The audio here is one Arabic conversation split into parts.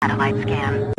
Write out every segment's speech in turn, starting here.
Satellite scan.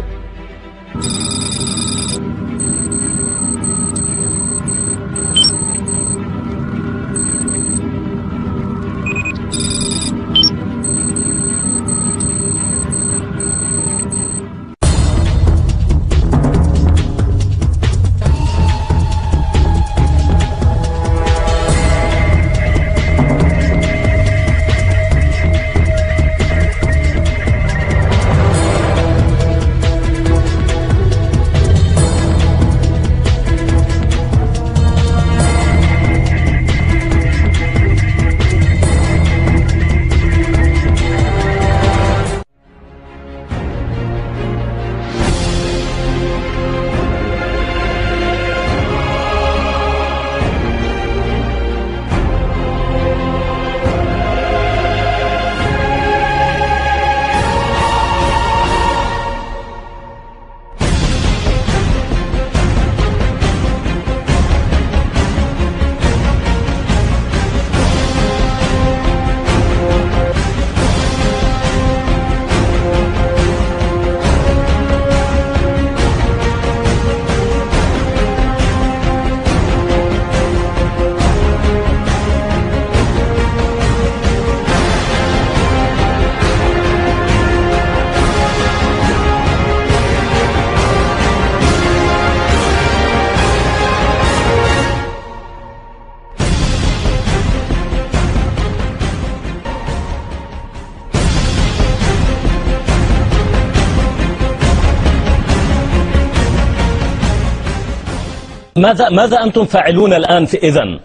ماذا أنتم فاعلون الآن إذن؟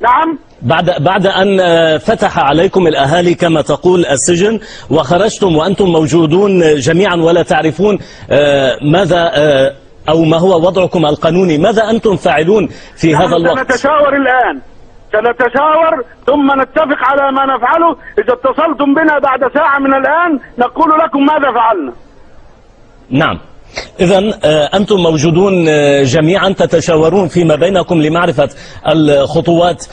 نعم. بعد أن فتح عليكم الأهالي كما تقول السجن وخرجتم وأنتم موجودون جميعا ولا تعرفون ماذا أو ما هو وضعكم القانوني، ماذا أنتم فاعلون في هذا الوقت؟ سنتشاور الآن، سنتشاور ثم نتفق على ما نفعله. إذا اتصلتم بنا بعد ساعة من الآن نقول لكم ماذا فعلنا. نعم، إذن أنتم موجودون جميعا تتشاورون فيما بينكم لمعرفة الخطوات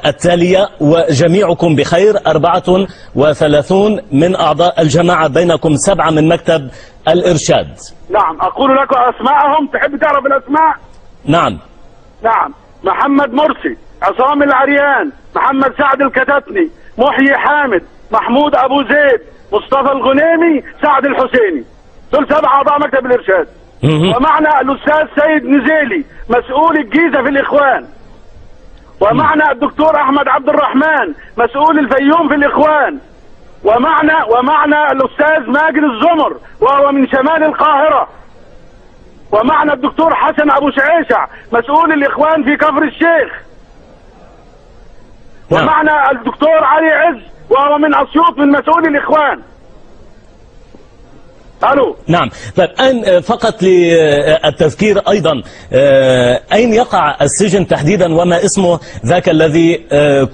التالية، وجميعكم بخير. 34 من أعضاء الجماعة، بينكم 7 من مكتب الإرشاد. نعم، أقول لكم أسماءهم، تحب تعرف الأسماء؟ نعم. نعم، محمد مرسي، عصام العريان، محمد سعد الكتتني، محيي حامد، محمود أبو زيد، مصطفى الغنيمي، سعد الحسيني. دول 7 أعضاء مكتب الإرشاد. ومعنا الأستاذ سيد نزيلي مسؤول الجيزة في الإخوان. ومعنا الدكتور أحمد عبد الرحمن مسؤول الفيوم في الإخوان. ومعنا الأستاذ ماجد الزمر وهو من شمال القاهرة. ومعنا الدكتور حسن أبو شعيشع مسؤول الإخوان في كفر الشيخ. ومعنا الدكتور علي عز وهو من أسيوط من مسؤول الإخوان. ألو. نعم، طيب أين فقط للتذكير أيضا أين يقع السجن تحديدا وما اسمه ذاك الذي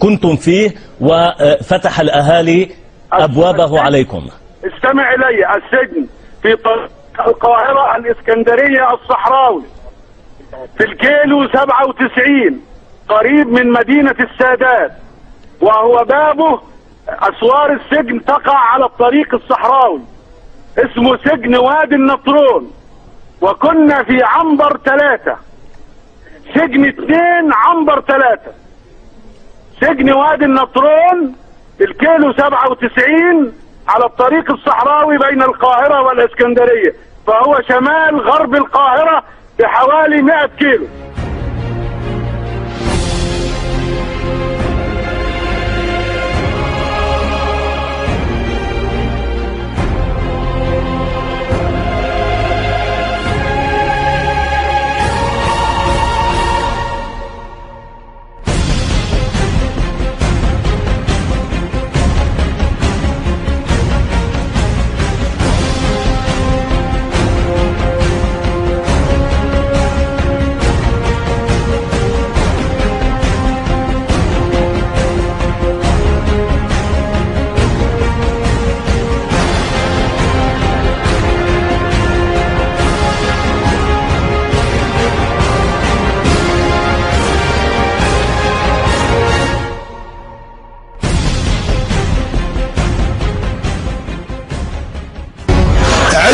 كنتم فيه وفتح الأهالي أبوابه عليكم؟ استمع إلي. السجن في طريق القاهرة الإسكندرية الصحراوي في الكيلو 97 قريب من مدينة السادات، وهو بابه أسوار السجن تقع على الطريق الصحراوي، اسمه سجن وادي النطرون. وكنا في عنبر 3، سجن 2 عنبر 3. سجن وادي النطرون الكيلو 97 على الطريق الصحراوي بين القاهرة والإسكندرية، فهو شمال غرب القاهرة بحوالي 100 كيلو.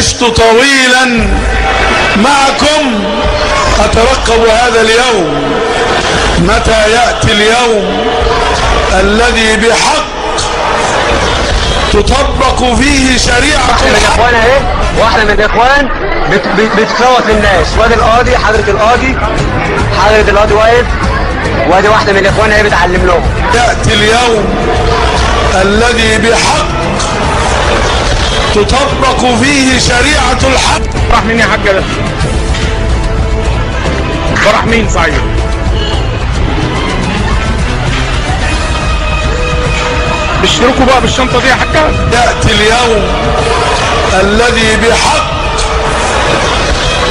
عشت طويلا معكم أترقب هذا اليوم، متى يأتي اليوم الذي بحق تطبق فيه شريعة الإخوان اهي، واحدة من الإخوان بتصوت للناس، وادي القاضي حضرة القاضي واقف، وادي واحدة من الإخوان اهي بتعلم لهم. يأتي اليوم الذي بحق تطبق فيه شريعة الحق. فرح مين يا حاجة ده؟ فرح مين صحيح؟ بيشتركوا بقى بالشنطة دي يا حاجة؟ يأتي اليوم الذي بحق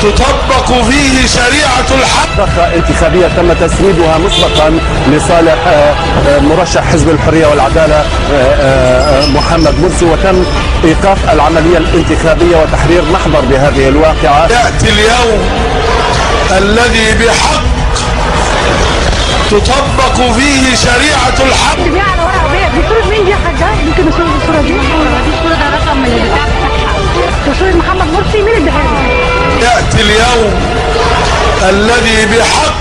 تطبق فيه شريعة الحق. ضخة انتخابية تم تسريبها مسبقا لصالح مرشح حزب الحرية والعدالة محمد مرسي، وتم إيقاف العملية الانتخابية وتحرير محضر بهذه الواقعة. يأتي اليوم الذي بحق تطبق فيه شريعة الحق. اللي على ورقة بيضاء دي صورة مين دي يا حاجة؟ ممكن نصور الصورة دي؟ الصورة ده رقم من البتاع بتاعها. صورة محمد مرسي مين اللي اداها له؟ يأتي اليوم الذي بحق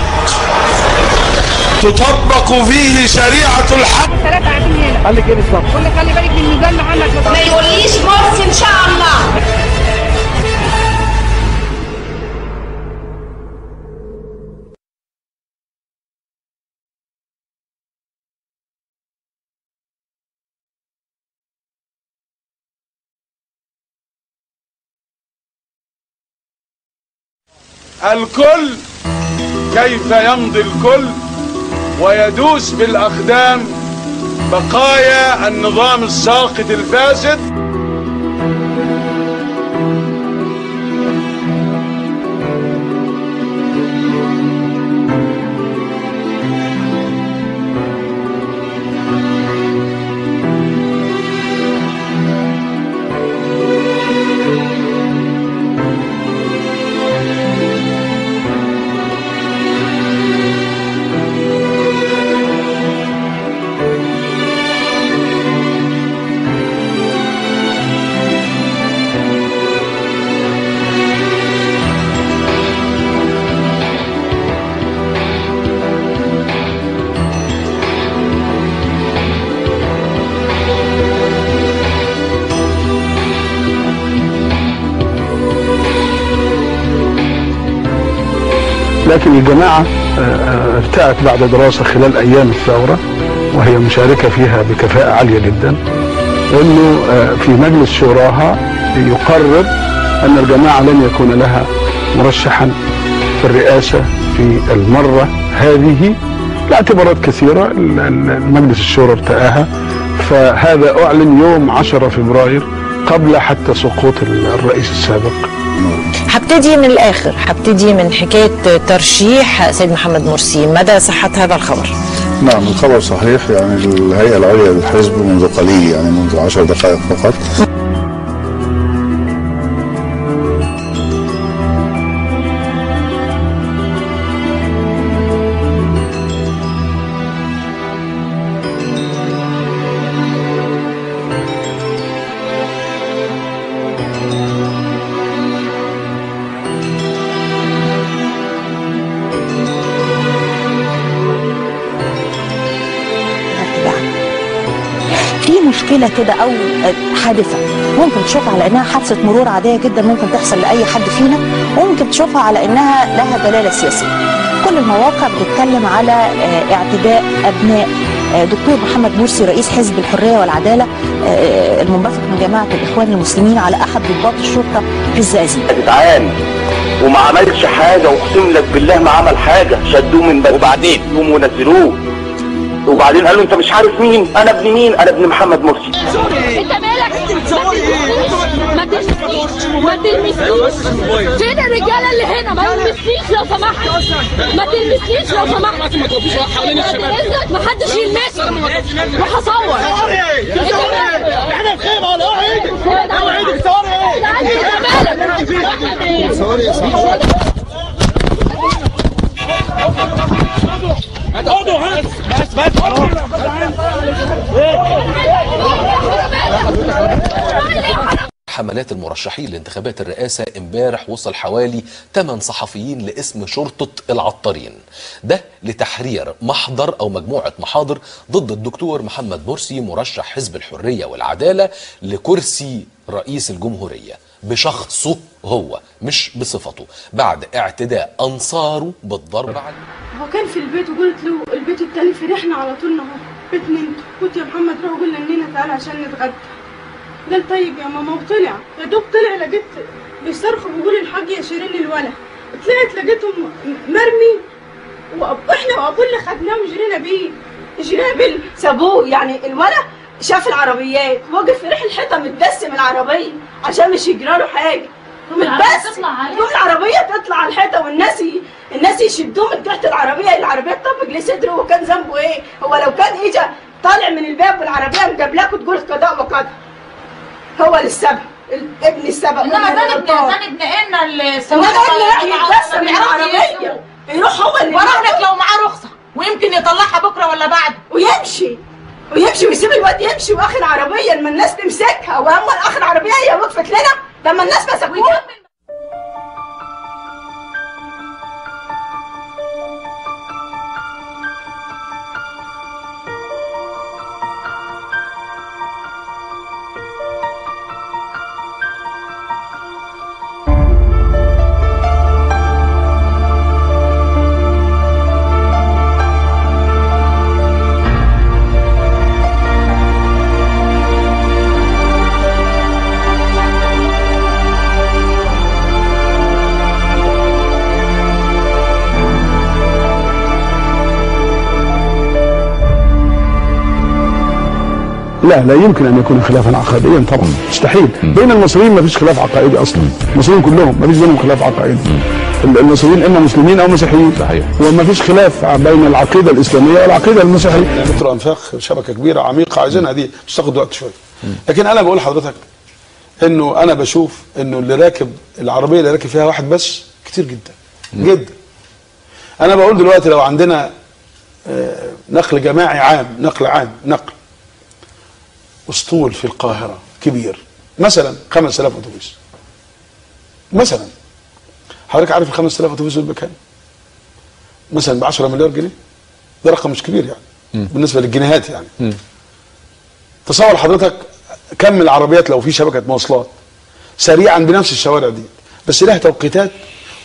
تطبق فيه شريعة الحق. ثلاثة قاعدين هنا. قال لك ايه بالظبط؟ قول لي خلي بالك من الميزان محمد. ما يقوليش مرسي ان شاء الله. الكل كيف يمضي الكل ويدوس بالأقدام بقايا النظام الساقط الفاسد. لكن الجماعة ارتأت بعد دراسة خلال أيام الثورة، وهي مشاركة فيها بكفاءة عالية جدا، أنه في مجلس شوراها يقرر أن الجماعة لن يكون لها مرشحا في الرئاسة في المرة هذه لاعتبارات كثيرة المجلس الشورى ارتآها. فهذا أعلن يوم 10 فبراير قبل حتى سقوط الرئيس السابق. هبتدي من الآخر، هبتدي من حكاية ترشيح سيد محمد مرسي، مدى صحة هذا الخبر؟ نعم الخبر صحيح، يعني الهيئة العليا للحزب منذ قليل، يعني منذ 10 دقائق فقط مشكلة كده أو حادثة ممكن تشوفها على إنها حادثة مرور عادية جدا ممكن تحصل لأي حد فينا، وممكن تشوفها على إنها لها دلالة سياسية. كل المواقع بتتكلم على اعتداء أبناء دكتور محمد مرسي رئيس حزب الحرية والعدالة المنبثق من جماعة الإخوان المسلمين على أحد ضباط الشرطة في الزقازيق. جدعان وما عملش حاجة، واقسم لك بالله ما عمل حاجة، شدوه من بدري وبعدين يوم ونزلوه، وبعدين قالوا انت مش عارف مين انا، ابن مين انا، ابن محمد مرسي. انت مالك؟ ما تلمسنيش فين الرجاله اللي هنا؟ ما تلمسنيش لو سمحت، ما تلمسنيش لو سمحت، ما حدش يلمسني وهصور. احنا بخير ولا اوعى ايدك صوري يا صاحبي. اقعدوا بس حملات المرشحين لانتخابات الرئاسة امبارح وصل حوالي 8 صحفيين لاسم شرطة العطارين، ده لتحرير محضر أو مجموعة محاضر ضد الدكتور محمد مرسي مرشح حزب الحرية والعدالة لكرسي رئيس الجمهورية بشخصه هو مش بصفته، بعد اعتداء أنصاره بالضرب عليه. هو كان في البيت وقلت له البيت التاني فرحنا على طول اهو، بيت نمت، قلت يا محمد روح قول لنينا تعالى عشان نتغدى. قال طيب يا ماما، وطلع يا دوب طلع لقيت بيصرخوا بيقولوا الحاج يا شيرين الولا، طلعت لقيتهم مرمي واحنا وابوه اللي خدناه وجرينا بيه، جرينا بيه سابوه. يعني الولا شاف العربيات وقف في ريح الحيطه متبسم العربيه عشان مش يجرى له حاجه، متبسم يوم العربيه تطلع على الحيطه والناس يشدوه من تحت العربيه تطبق ليه صدره. وكان ذنبه ايه؟ هو لو كان اجى طالع من الباب والعربيه مجابلاك وتقول قضاء وقدر، هو للسبب ابن السبب. انما ده اتنقلنا السواق يتبسم من العربيه يروح هو اللي وراهنك لو معاه رخصه ويمكن يطلعها بكره ولا بعد ويمشي ويسيب الواد يمشي واخر العربيه لما الناس تمسكها، واما اخر العربيه هي وقفت لنا لما الناس مسكوها. لا يمكن ان يكون خلافا عقائديا طبعا، مستحيل. بين المصريين ما فيش خلاف عقائدي اصلا، المصريين كلهم ما فيش بينهم خلاف عقائدي. المصريين اما مسلمين او مسيحيين، صحيح، وما فيش خلاف بين العقيده الاسلاميه والعقيده المسيحيه. متر انفاق شبكه كبيره عميقه عايزينها دي بس تاخد وقت شويه. لكن انا بقول لحضرتك انه انا بشوف انه اللي راكب العربيه اللي راكب فيها واحد بس كتير جدا جدا. انا بقول دلوقتي لو عندنا نقل جماعي عام، نقل اسطول في القاهرة كبير مثلا 5000 اتوبيس مثلا، حضرتك عارف ال 5000 اتوبيس دول بكام؟ مثلا ب 10 مليار جنيه، ده رقم مش كبير يعني بالنسبة للجنيهات يعني. تصور حضرتك كم العربيات لو في شبكة مواصلات سريعا بنفس الشوارع دي، بس لها توقيتات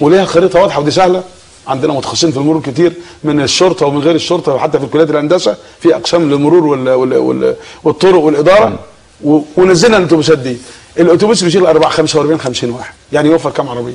ولها خريطة واضحة، ودي سهلة. عندنا متخصصين في المرور كتير من الشرطه ومن غير الشرطه، وحتى في كليات الهندسه في اقسام للمرور والطرق والاداره، ونزلنا الاتوبيسات دي. الاتوبيس بيشيل 50 واحد، يعني يوفر كام عربيه؟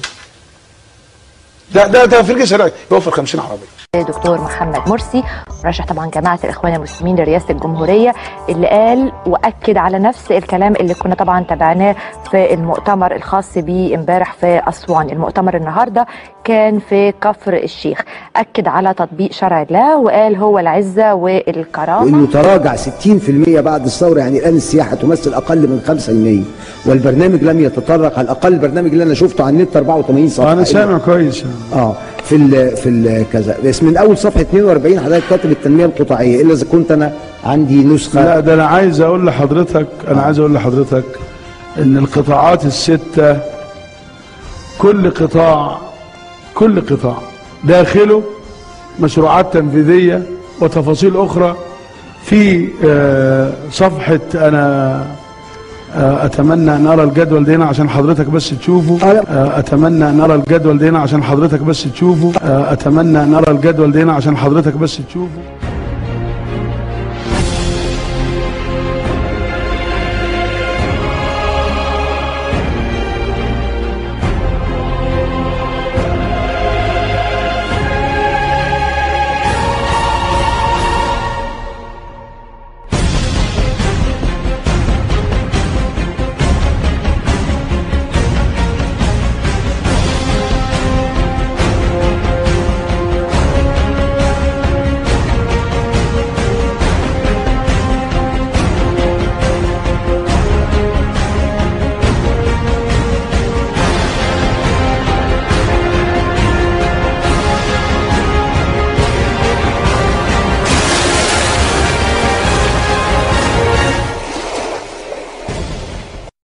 ده تفريق سريع، يوفر 50 عربيه. دكتور محمد مرسي مرشح طبعا جماعه الاخوان المسلمين لرئاسه الجمهوريه، اللي قال واكد على نفس الكلام اللي كنا طبعا تابعناه في المؤتمر الخاص بيه امبارح في اسوان. المؤتمر النهارده كان في كفر الشيخ، اكد على تطبيق شرع الله وقال هو العزه والكرامه، وانه تراجع 60% بعد الثوره. يعني الان السياحه تمثل اقل من 5%، والبرنامج لم يتطرق. على الاقل البرنامج اللي انا شفته على النت 84 صفحه. انا سامع كويس. في كذا، بس من اول صفحه 42 حضرتك كاتب التنميه القطاعيه، الا اذا كنت انا عندي نسخه. لا ده انا عايز اقول لحضرتك، ان القطاعات السته كل قطاع داخله مشروعات تنفيذيه وتفاصيل اخرى. في صفحه انا اتمنى ان ارى الجدول ده هنا عشان حضرتك بس تشوفه. اتمنى ان ارى الجدول ده هنا عشان حضرتك بس تشوفه.